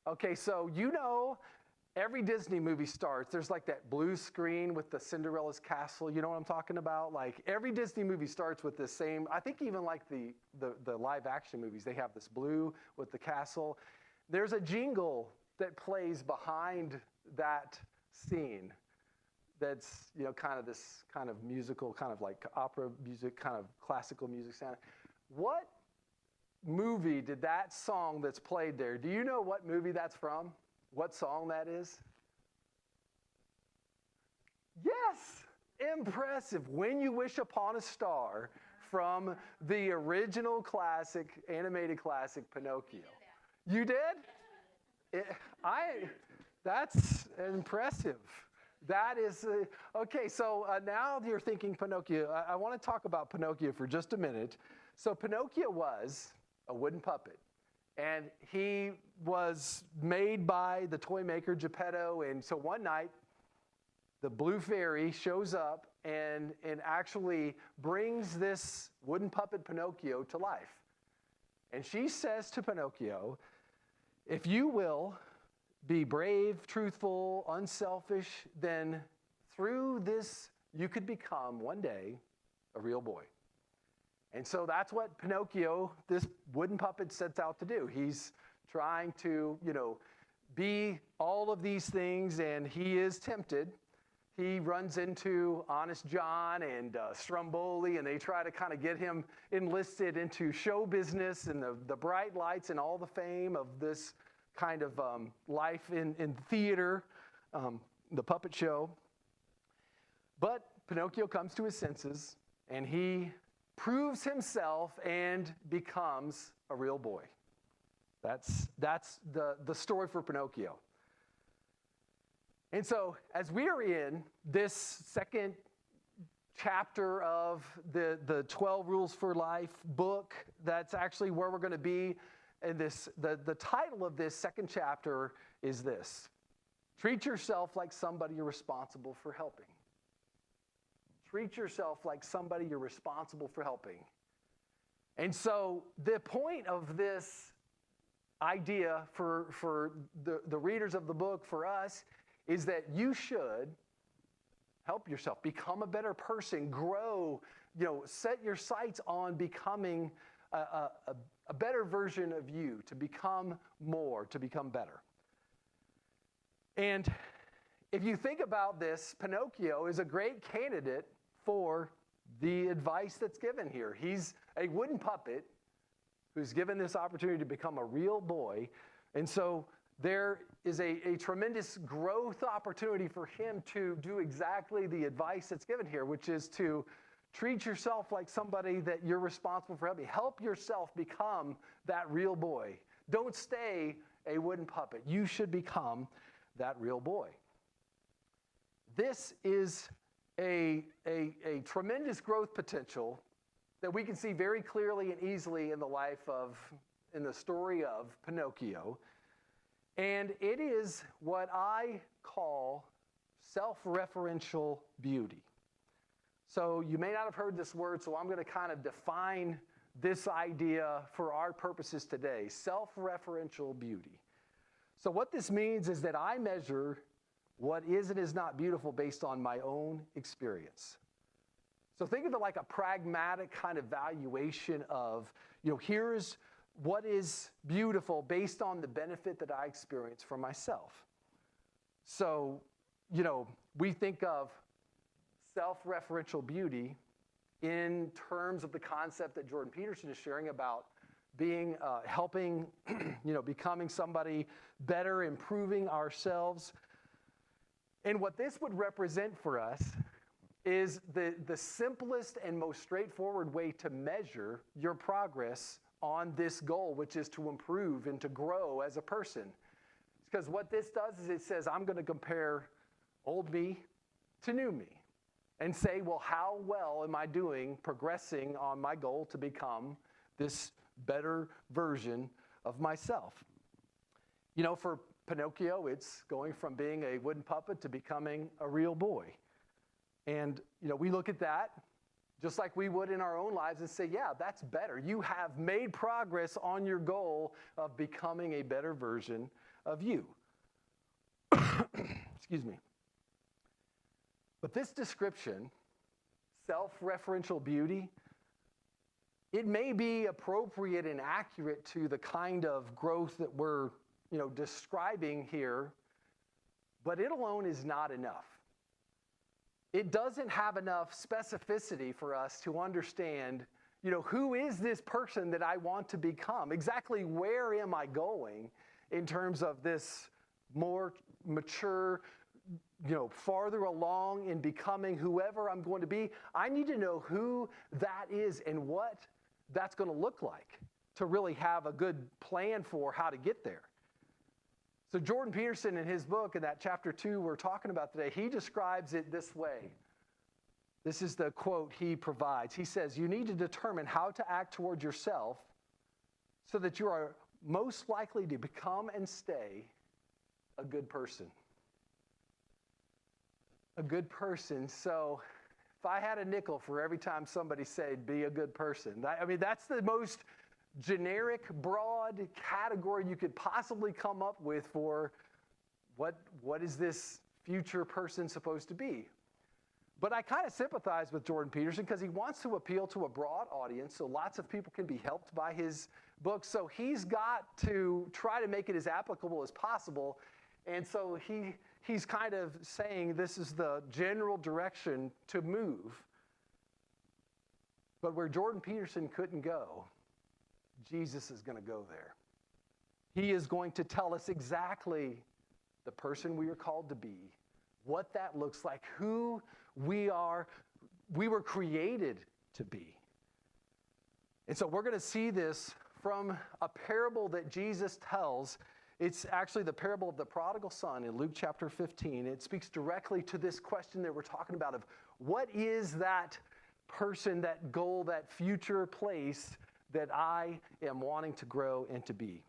Okay, so every Disney movie starts, there's like that blue screen with the Cinderella's castle. You know what I'm talking about? Like every Disney movie starts with the same, I think even like the live action movies, they have this blue with the castle. There's a jingle that plays behind that scene that's, kind of this kind of musical, kind of like opera music, kind of classical music sound. What movie did that song that's played there, do you know what movie that's from? What song that is? Yes! Impressive. When You Wish Upon a Star from the original classic, animated classic, Pinocchio. You did? That's impressive. That is, okay, so now you're thinking Pinocchio. I want to talk about Pinocchio for just a minute. So Pinocchio was a wooden puppet. And he was made by the toy maker Geppetto. And so one night, the blue fairy shows up and actually brings this wooden puppet Pinocchio to life. And she says to Pinocchio, if you will be brave, truthful, unselfish, then through this, you could become one day a real boy. And so that's what Pinocchio, this wooden puppet, sets out to do. He's trying to, be all of these things, and he is tempted. He runs into Honest John and Stromboli, and they try to kind of get him enlisted into show business and the bright lights and all the fame of this kind of life in theater, the puppet show. But Pinocchio comes to his senses, and he proves himself and becomes a real boy. That's the story for Pinocchio. And so as we are in this second chapter of the 12 Rules for Life book, that's actually where we're going to be. And the title of this second chapter is this: Treat yourself like somebody you're responsible for helping. Treat yourself like somebody you're responsible for helping. And so the point of this idea for the readers of the book, for us, is that you should help yourself, become a better person, grow, set your sights on becoming a better version of you, to become more, to become better. And if you think about this, Pinocchio is a great candidate for the advice that's given here. He's a wooden puppet who's given this opportunity to become a real boy. And so there is a tremendous growth opportunity for him to do exactly the advice that's given here, which is to treat yourself like somebody that you're responsible for helping. Help yourself become that real boy. Don't stay a wooden puppet. You should become that real boy. This is a tremendous growth potential that we can see very clearly and easily in the story of Pinocchio. And it is what I call self-referential beauty. So you may not have heard this word, so I'm going to kind of define this idea for our purposes today: self-referential beauty. So what this means is that I measure what is and is not beautiful based on my own experience. So think of it like a pragmatic kind of valuation of, here's what is beautiful based on the benefit that I experience for myself. So, we think of self-referential beauty in terms of the concept that Jordan Peterson is sharing about being, helping, becoming somebody better, improving ourselves. And what this would represent for us is the simplest and most straightforward way to measure your progress on this goal, which is to improve and to grow as a person. Because what this does is it says, I'm going to compare old me to new me and say, well, how well am I doing progressing on my goal to become this better version of myself? For Pinocchio, it's going from being a wooden puppet to becoming a real boy. And, we look at that just like we would in our own lives and say, yeah, that's better. You have made progress on your goal of becoming a better version of you. Excuse me. But this description, self-referential beauty, it may be appropriate and accurate to the kind of growth that we're, describing here, but it alone is not enough. It doesn't have enough specificity for us to understand, who is this person that I want to become? Exactly where am I going in terms of this more mature, farther along in becoming whoever I'm going to be? I need to know who that is and what that's going to look like to really have a good plan for how to get there. So Jordan Peterson, in his book, in that chapter 2 we're talking about today, he describes it this way. This is the quote he provides. He says, you need to determine how to act towards yourself so that you are most likely to become and stay a good person. A good person. So if I had a nickel for every time somebody said, be a good person, that's the most generic, broad category you could possibly come up with for what is this future person supposed to be. But I kind of sympathize with Jordan Peterson because he wants to appeal to a broad audience so lots of people can be helped by his book. So he's got to try to make it as applicable as possible. And so he's kind of saying this is the general direction to move. But where Jordan Peterson couldn't go, Jesus is going to go there. He is going to tell us exactly the person we are called to be, what that looks like, who we were created to be. And so we're going to see this from a parable that Jesus tells. It's actually the parable of the prodigal son in Luke chapter 15. It speaks directly to this question that we're talking about of what is that person, that goal, that future place that I am wanting to grow and to be.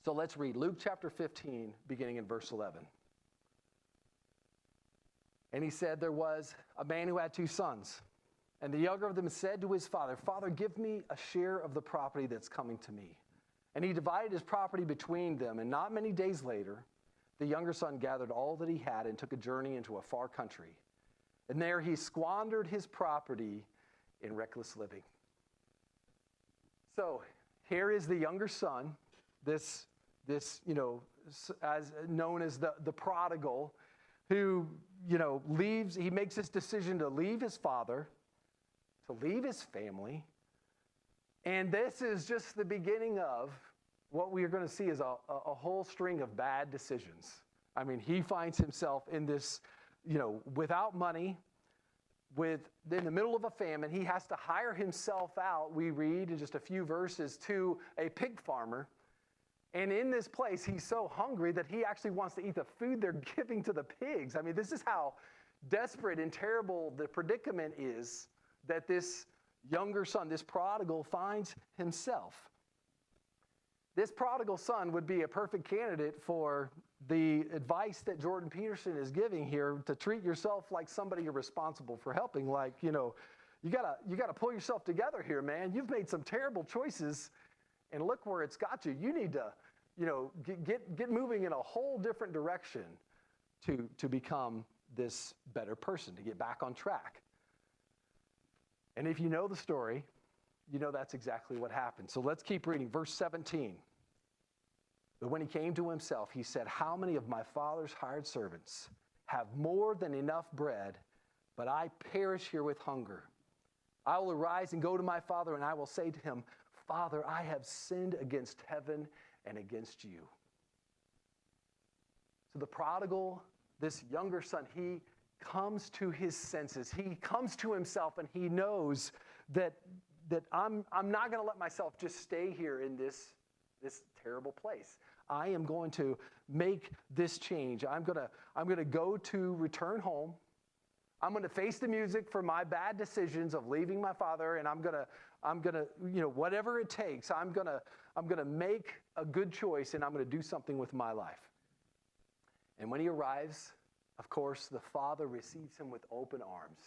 So let's read Luke chapter 15, beginning in verse 11. And he said, there was a man who had 2 sons. And the younger of them said to his father, Father, give me a share of the property that's coming to me. And he divided his property between them. And not many days later, the younger son gathered all that he had and took a journey into a far country. And there he squandered his property in reckless living. So here is the younger son, this as known as the prodigal, who, leaves. He makes this decision to leave his father, to leave his family. And this is just the beginning of what we are going to see is a whole string of bad decisions. He finds himself in this, without money, in the middle of a famine. He has to hire himself out, we read in just a few verses, to a pig farmer. And in this place, he's so hungry that he actually wants to eat the food they're giving to the pigs. This is how desperate and terrible the predicament is that this younger son, this prodigal, finds himself. This prodigal son would be a perfect candidate for the advice that Jordan Peterson is giving here, to treat yourself like somebody you're responsible for helping. Like, you gotta pull yourself together here, man. You've made some terrible choices, and look where it's got you. You need to, get moving in a whole different direction to become this better person, to get back on track. And if you know the story, that's exactly what happened. So let's keep reading. Verse 17. But when he came to himself, he said, how many of my father's hired servants have more than enough bread, but I perish here with hunger? I will arise and go to my father, and I will say to him, Father, I have sinned against heaven and against you. So the prodigal, this younger son, he comes to his senses. He comes to himself, and he knows that I'm not going to let myself just stay here in this terrible place. I am going to make this change. I'm going to go to return home. I'm going to face the music for my bad decisions of leaving my father, and I'm going to whatever it takes, I'm going to make a good choice, and I'm going to do something with my life. And when he arrives, of course, the father receives him with open arms.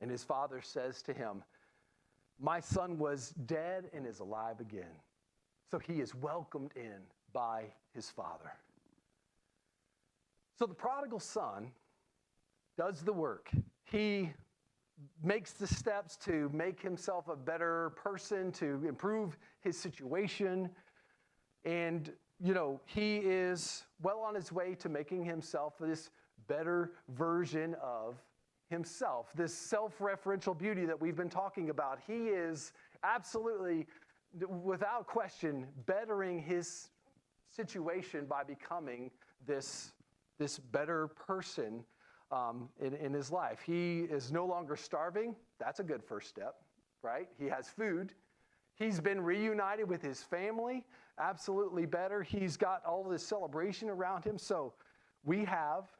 And his father says to him, my son was dead and is alive again. So he is welcomed in by his father. So the prodigal son does the work. He makes the steps to make himself a better person, to improve his situation. And, he is well on his way to making himself this better version of himself, this self-referential beauty that we've been talking about. He is absolutely, without question, bettering his situation by becoming this better person in his life. He is no longer starving. That's a good first step, right? He has food. He's been reunited with his family, absolutely better. He's got all this celebration around him. So we have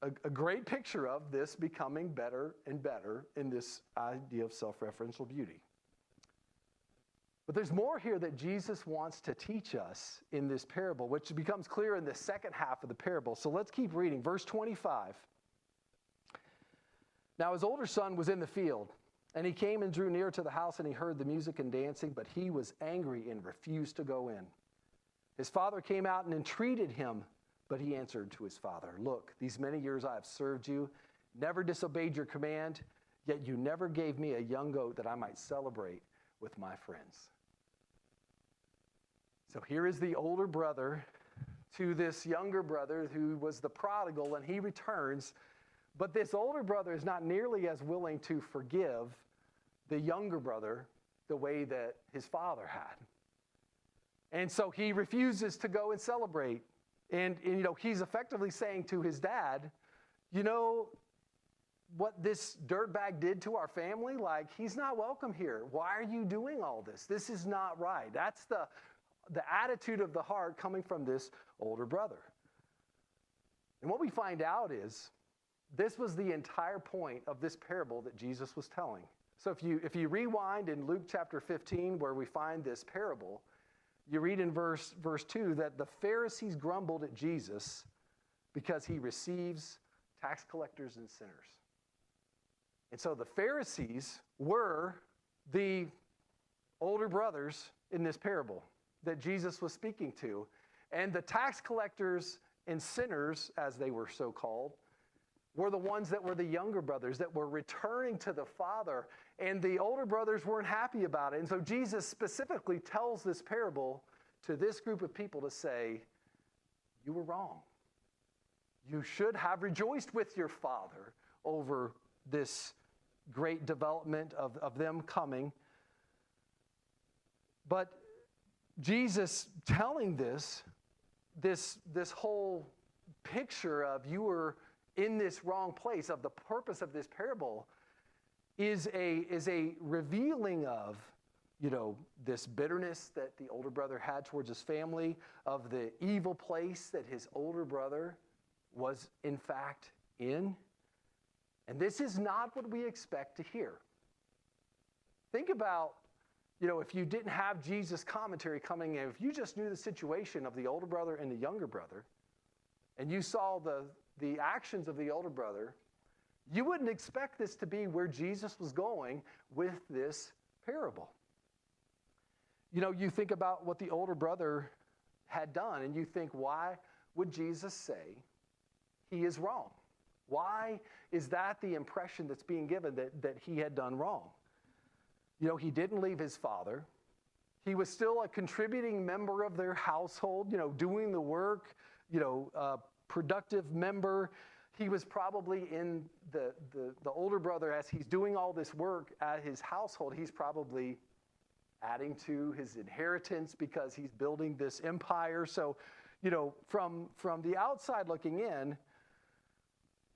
a great picture of this becoming better and better in this idea of self-referential beauty. But there's more here that Jesus wants to teach us in this parable, which becomes clear in the second half of the parable. So let's keep reading. Verse 25. Now his older son was in the field, and he came and drew near to the house, and he heard the music and dancing, but he was angry and refused to go in. His father came out and entreated him, but he answered to his father, "Look, these many years I have served you, never disobeyed your command, yet you never gave me a young goat that I might celebrate with my friends." So here is the older brother to this younger brother who was the prodigal, and he returns. But this older brother is not nearly as willing to forgive the younger brother the way that his father had. And so he refuses to go and celebrate. And he's effectively saying to his dad, what this dirtbag did to our family? Like, he's not welcome here. Why are you doing all this? This is not right. That's the attitude of the heart coming from this older brother. And what we find out is this was the entire point of this parable that Jesus was telling. So if you rewind in Luke chapter 15 where we find this parable, you read in verse 2 that the Pharisees grumbled at Jesus because he receives tax collectors and sinners. And so the Pharisees were the older brothers in this parable that Jesus was speaking to. And the tax collectors and sinners, as they were so called, were the ones that were the younger brothers that were returning to the Father. And the older brothers weren't happy about it. And so Jesus specifically tells this parable to this group of people to say, you were wrong. You should have rejoiced with your father over this great development of them coming. But Jesus telling this whole picture of you were in this wrong place, of the purpose of this parable, is a revealing of, this bitterness that the older brother had towards his family, of the evil place that his older brother was in fact in. And this is not what we expect to hear. Think about, if you didn't have Jesus' commentary coming in, if you just knew the situation of the older brother and the younger brother, and you saw the actions of the older brother, you wouldn't expect this to be where Jesus was going with this parable. You think about what the older brother had done, and you think, why would Jesus say he is wrong? Why is that the impression that's being given that he had done wrong? He didn't leave his father. He was still a contributing member of their household, doing the work, productive member. He was probably in the older brother, as he's doing all this work at his household, he's probably adding to his inheritance because he's building this empire. So, from the outside looking in,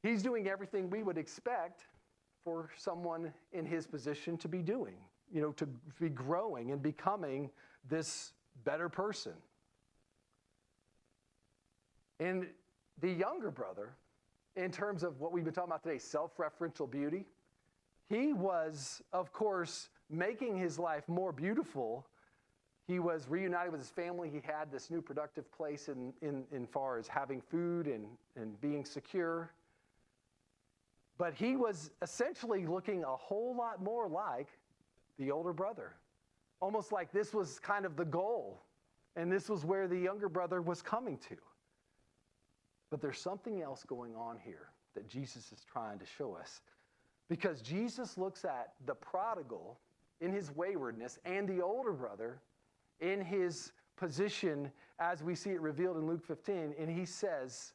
he's doing everything we would expect for someone in his position to be doing, to be growing and becoming this better person. And the younger brother, in terms of what we've been talking about today, self-referential beauty, he was, of course, making his life more beautiful. He was reunited with his family. He had this new productive place in far as having food and being secure. But he was essentially looking a whole lot more like the older brother. Almost like this was kind of the goal And this was where the younger brother was coming to. But there's something else going on here that Jesus is trying to show us. Because Jesus looks at the prodigal in his waywardness and the older brother in his position as we see it revealed in Luke 15, and he says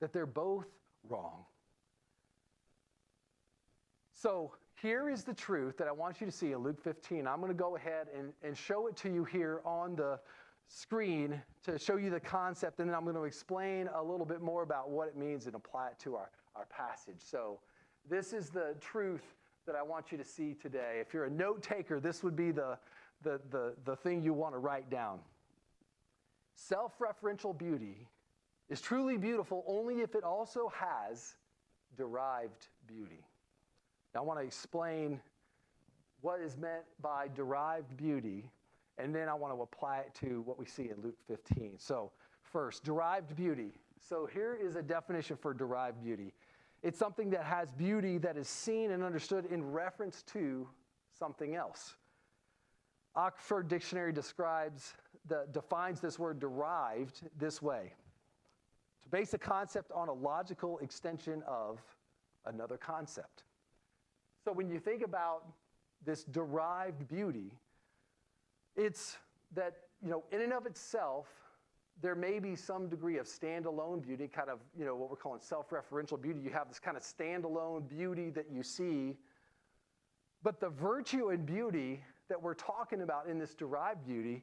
that they're both wrong. So here is the truth that I want you to see in Luke 15. I'm going to go ahead and show it to you here on the screen to show you the concept, and then I'm going to explain a little bit more about what it means and apply it to our passage. So this is the truth that I want you to see today. If you're a note taker, this would be the thing you want to write down. Self-referential beauty is truly beautiful only if it also has derived beauty. Now, I want to explain what is meant by derived beauty, and then I want to apply it to what we see in Luke 15. So first, derived beauty. So here is a definition for derived beauty. It's something that has beauty that is seen and understood in reference to something else. Oxford Dictionary defines this word derived this way: to base a concept on a logical extension of another concept. So when you think about this derived beauty, it's that, in and of itself, there may be some degree of standalone beauty, kind of, what we're calling self-referential beauty. You have this kind of standalone beauty that you see. But the virtue and beauty that we're talking about in this derived beauty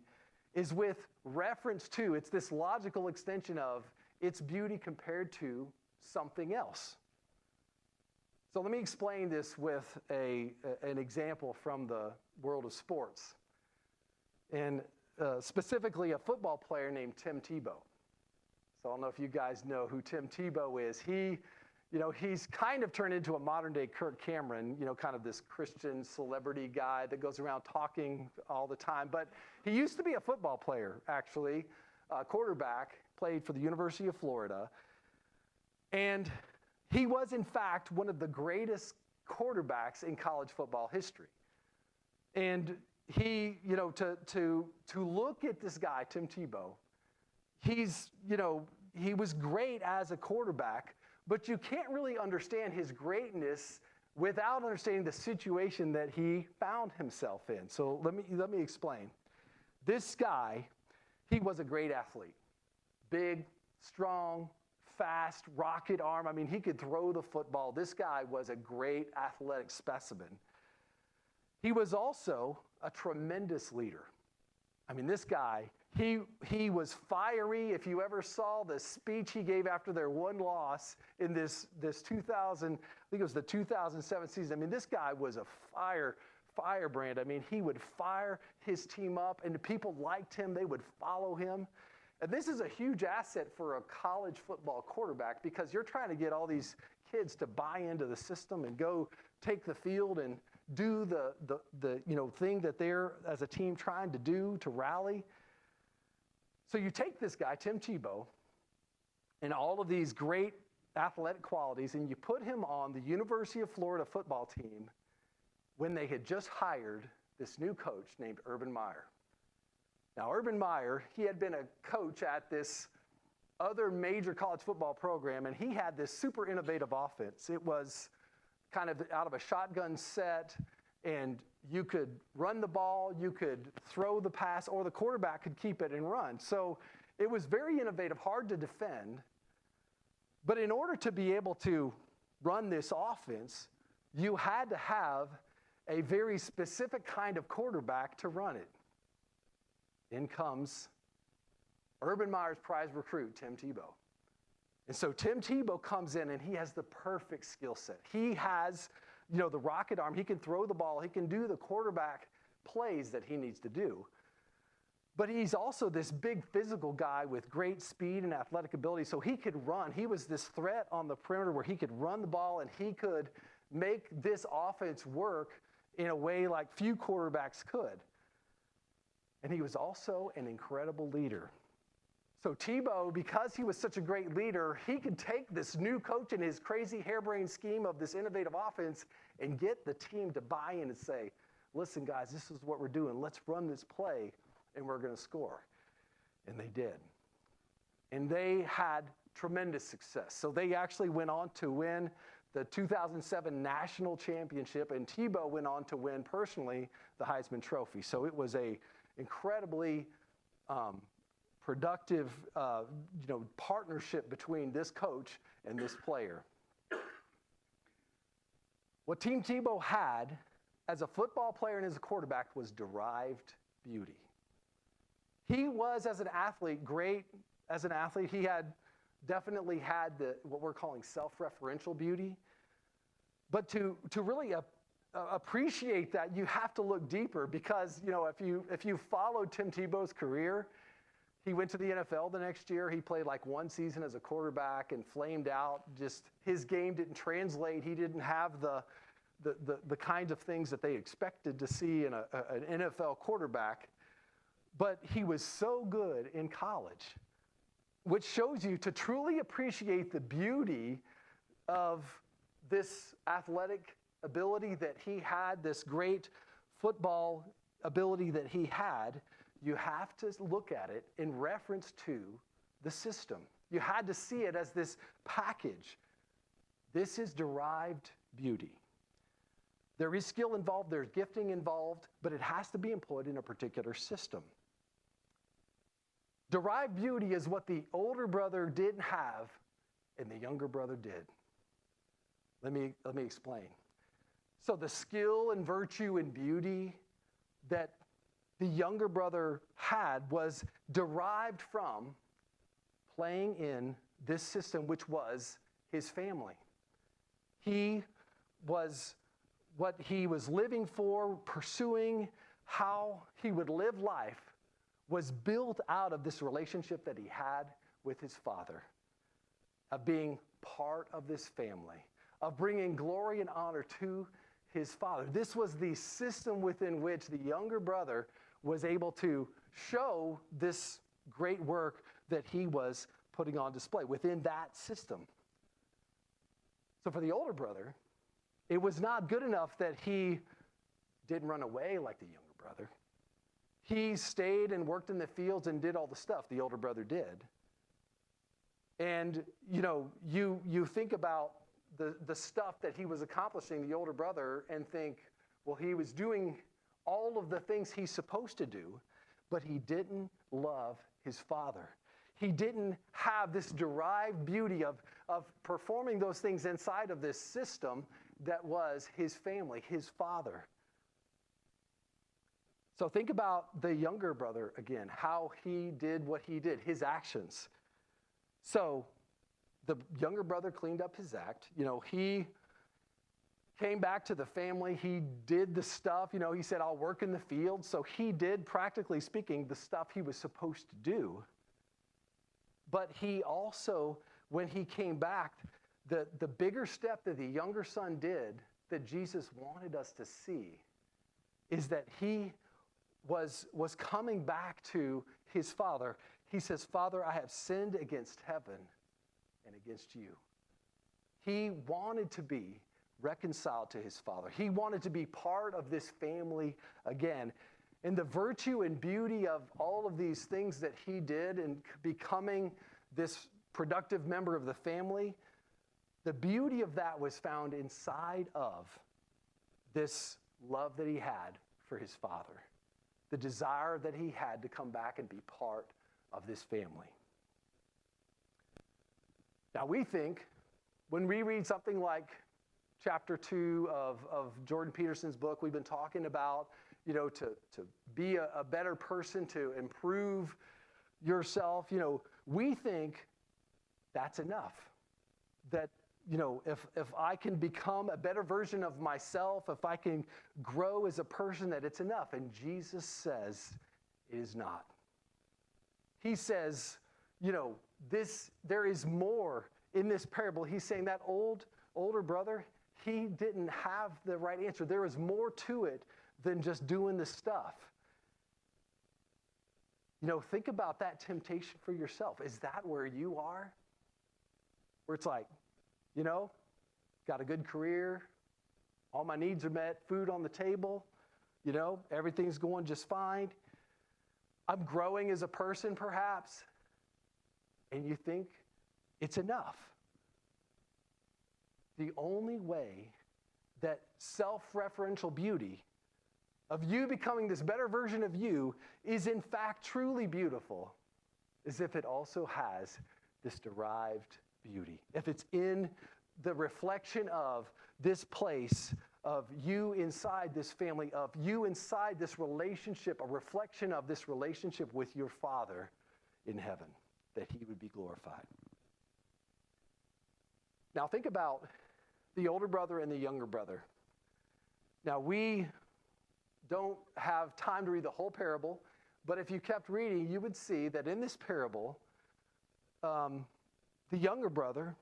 is with reference to, it's this logical extension of its beauty compared to something else. So let me explain this with an example from the world of sports. And specifically a football player named Tim Tebow. So I don't know if you guys know who Tim Tebow is. He's kind of turned into a modern-day Kirk Cameron, kind of this Christian celebrity guy that goes around talking all the time. But he used to be a football player, actually, quarterback, played for the University of Florida. And he was, in fact, one of the greatest quarterbacks in college football history. And he, to look at this guy, Tim Tebow, he was great as a quarterback, but you can't really understand his greatness without understanding the situation that he found himself in. So let me explain. This guy, he was a great athlete. Big, strong, fast, rocket arm. I mean, he could throw the football. This guy was a great athletic specimen. He was also a tremendous leader. I mean, this guy, he was fiery. If you ever saw the speech he gave after their one loss in this 2000, I think it was the 2007 season. I mean, this guy was a firebrand. I mean, he would fire his team up, and the people liked him. They would follow him. And this is a huge asset for a college football quarterback, because you're trying to get all these kids to buy into the system and go take the field and do the thing that they're, as a team, trying to do to rally. So you take this guy, Tim Tebow, and all of these great athletic qualities, and you put him on the University of Florida football team when they had just hired this new coach named Urban Meyer. Now, Urban Meyer, he had been a coach at this other major college football program, and he had this super innovative offense. It was kind of out of a shotgun set, and you could run the ball, you could throw the pass, or the quarterback could keep it and run. So it was very innovative, hard to defend. But in order to be able to run this offense, you had to have a very specific kind of quarterback to run it. In comes Urban Meyer's prize recruit, Tim Tebow. And so Tim Tebow comes in, and he has the perfect skill set. He has, the rocket arm. He can throw the ball. He can do the quarterback plays that he needs to do. But he's also this big physical guy with great speed and athletic ability, so he could run. He was this threat on the perimeter where he could run the ball, and he could make this offense work in a way like few quarterbacks could. And he was also an incredible leader. So Tebow, because he was such a great leader, he could take this new coach and his crazy harebrained scheme of this innovative offense and get the team to buy in and say, listen, guys, this is what we're doing. Let's run this play, and we're going to score. And they did. And they had tremendous success. So they actually went on to win the 2007 national championship, and Tebow went on to win personally the Heisman Trophy. So it was a incredibly productive partnership between this coach and this player. What Team Tebow had as a football player and as a quarterback was derived beauty. He was, as an athlete, great as an athlete. He definitely had what we're calling self-referential beauty. But to really appreciate that, you have to look deeper, because if you followed Tim Tebow's career, he went to the NFL the next year. He played like one season as a quarterback and flamed out. Just his game didn't translate. He didn't have the kinds of things that they expected to see in an NFL quarterback. But he was so good in college, which shows you to truly appreciate the beauty of this athletic ability that he had, this great football ability that he had. You have to look at it in reference to the system. You had to see it as this package. This is derived beauty. There is skill involved, there's gifting involved, but it has to be employed in a particular system. Derived beauty is what the older brother didn't have and the younger brother did. Let me explain. So the skill and virtue and beauty that the younger brother had was derived from playing in this system, which was his family. He was what he was living for, pursuing how he would live life, was built out of this relationship that he had with his father, of being part of this family, of bringing glory and honor to his father. This was the system within which the younger brother was able to show this great work that he was putting on display within that system. So for the older brother, it was not good enough that he didn't run away like the younger brother. He stayed and worked in the fields and did all the stuff the older brother did. And, you think about the stuff that he was accomplishing, the older brother, and think, well, he was doing all of the things he's supposed to do, but he didn't love his father. He didn't have this derived beauty of performing those things inside of this system that was his family, his father. So think about the younger brother again, how he did what he did, his actions. So the younger brother cleaned up his act. He came back to the family. He did the stuff. He said, I'll work in the field. So he did, practically speaking, the stuff he was supposed to do. But he also, when he came back, the bigger step that the younger son did that Jesus wanted us to see is that he was coming back to his father. He says, Father, I have sinned against heaven and against you. He wanted to be reconciled to his father. He wanted to be part of this family again. And the virtue and beauty of all of these things that he did in becoming this productive member of the family, the beauty of that was found inside of this love that he had for his father, the desire that he had to come back and be part of this family. Now we think, when we read something like chapter 2 of Jordan Peterson's book, we've been talking about, to be a better person, to improve yourself, we think that's enough. That, if I can become a better version of myself, if I can grow as a person, that it's enough. And Jesus says it is not. He says, there is more in this parable. He's saying that older brother, he didn't have the right answer. There is more to it than just doing the stuff. Think about that temptation for yourself. Is that where you are? Where it's like, got a good career, all my needs are met, food on the table, everything's going just fine. I'm growing as a person, perhaps, and you think it's enough. The only way that self-referential beauty of you becoming this better version of you is in fact truly beautiful is if it also has this derived beauty. If it's in the reflection of this place, of you inside this family, of you inside this relationship, a reflection of this relationship with your Father in heaven, that he would be glorified. Now think about the older brother and the younger brother. Now we don't have time to read the whole parable, but if you kept reading, you would see that in this parable, the younger brother,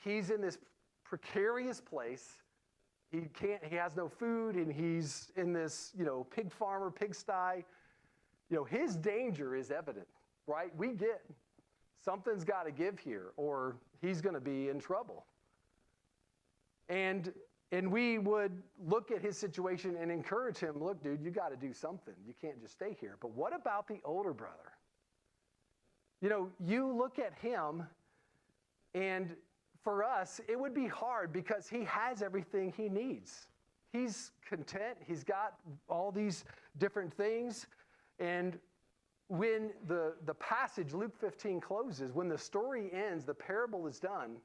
he's in this precarious place. He has no food, and he's in this, pig farmer, pigsty. His danger is evident, right? We get something's got to give here, or he's going to be in trouble. And we would look at his situation and encourage him, look, dude, you got to do something. You can't just stay here. But what about the older brother? You look at him, and for us, it would be hard because he has everything he needs. He's content. He's got all these different things. And when the passage, Luke 15, closes, when the story ends, the parable is done,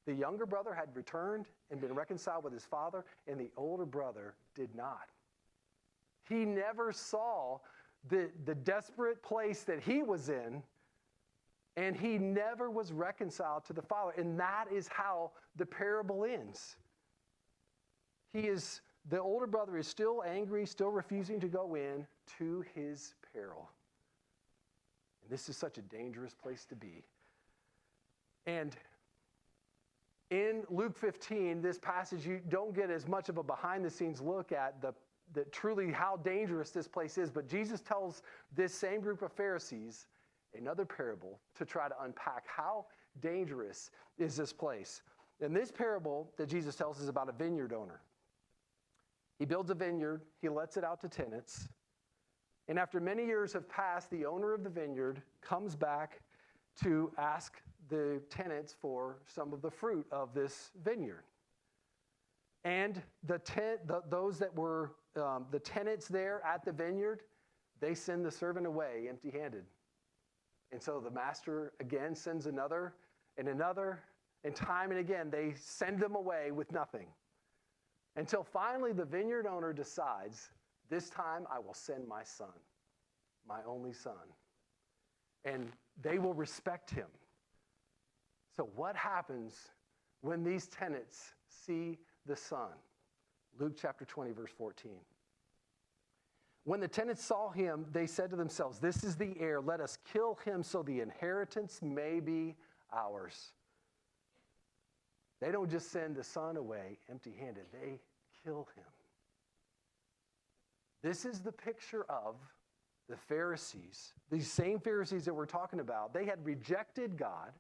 the younger brother had returned and been reconciled with his father, and the older brother did not. He never saw the desperate place that he was in, and he never was reconciled to the Father. And that is how the parable ends. The older brother is still angry, still refusing to go in to his peril. And this is such a dangerous place to be. And in Luke 15, this passage, you don't get as much of a behind-the-scenes look at truly how dangerous this place is. But Jesus tells this same group of Pharisees another parable to try to unpack how dangerous is this place. And this parable that Jesus tells is about a vineyard owner. He builds a vineyard. He lets it out to tenants. And after many years have passed, the owner of the vineyard comes back to ask the tenants for some of the fruit of this vineyard. And those that were the tenants there at the vineyard, they send the servant away empty-handed. And so the master again sends another, and time and again they send them away with nothing. Until finally the vineyard owner decides, this time I will send my son, my only son. And they will respect him. So what happens when these tenants see the son? Luke chapter 20, verse 14. When the tenants saw him, they said to themselves, this is the heir. Let us kill him so the inheritance may be ours. They don't just send the son away empty-handed. They kill him. This is the picture of the Pharisees. These same Pharisees that we're talking about, they had rejected God,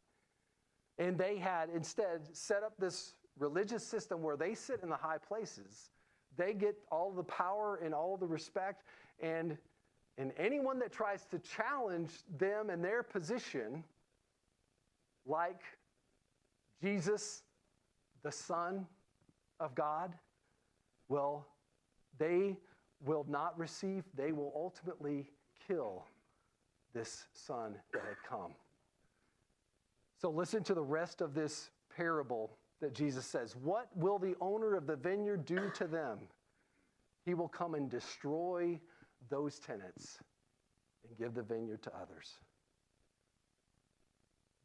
and they had instead set up this religious system where they sit in the high places. They get all the power and all the respect, and anyone that tries to challenge them and their position, like Jesus, the Son of God, well, they will not receive, they will ultimately kill this son that had come. So listen to the rest of this parable that Jesus says. What will the owner of the vineyard do to them? He will come and destroy those tenants and give the vineyard to others.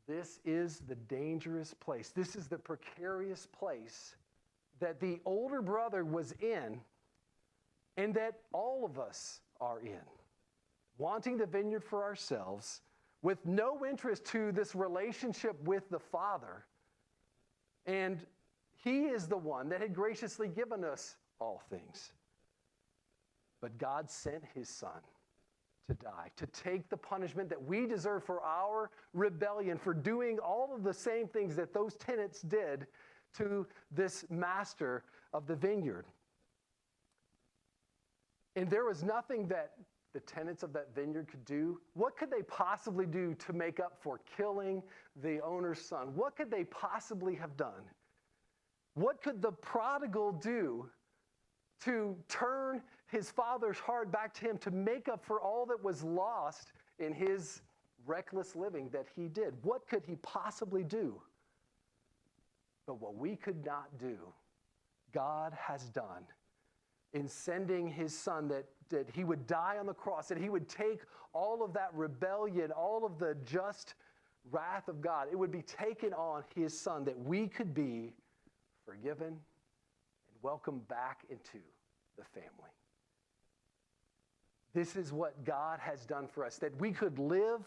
This is the dangerous place. This is the precarious place that the older brother was in, and that all of us are in. Wanting the vineyard for ourselves, with no interest to this relationship with the Father. And he is the one that had graciously given us all things. But God sent his son to die, to take the punishment that we deserve for our rebellion, for doing all of the same things that those tenants did to this master of the vineyard. And there was nothing that the tenants of that vineyard could do? What could they possibly do to make up for killing the owner's son? What could they possibly have done? What could the prodigal do to turn his father's heart back to him, to make up for all that was lost in his reckless living that he did? What could he possibly do? But what we could not do, God has done in sending his son, that he would die on the cross, that he would take all of that rebellion, all of the just wrath of God. It would be taken on his son, that we could be forgiven and welcomed back into the family. This is what God has done for us, that we could live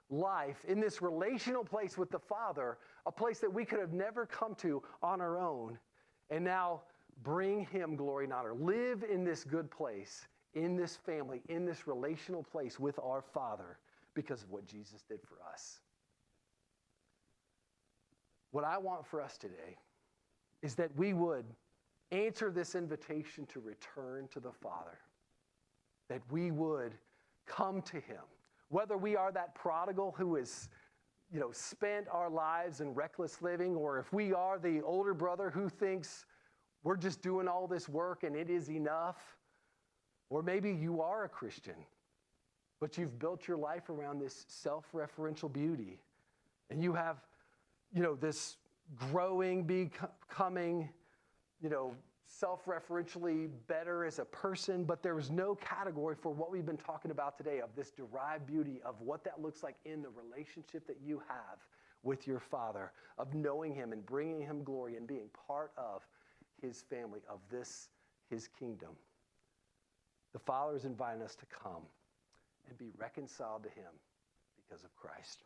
life in this relational place with the Father, a place that we could have never come to on our own, and now bring him glory and honor. Live in this good place, in this family, in this relational place with our Father because of what Jesus did for us. What I want for us today is that we would answer this invitation to return to the Father, that we would come to him. Whether we are that prodigal who is, spent our lives in reckless living, or if we are the older brother who thinks we're just doing all this work and it is enough, or maybe you are a Christian, but you've built your life around this self-referential beauty, and you have, this growing, becoming, self-referentially better as a person, but there is no category for what we've been talking about today of this derived beauty, of what that looks like in the relationship that you have with your Father, of knowing him and bringing him glory and being part of his family, of his kingdom. The Father is inviting us to come and be reconciled to him because of Christ.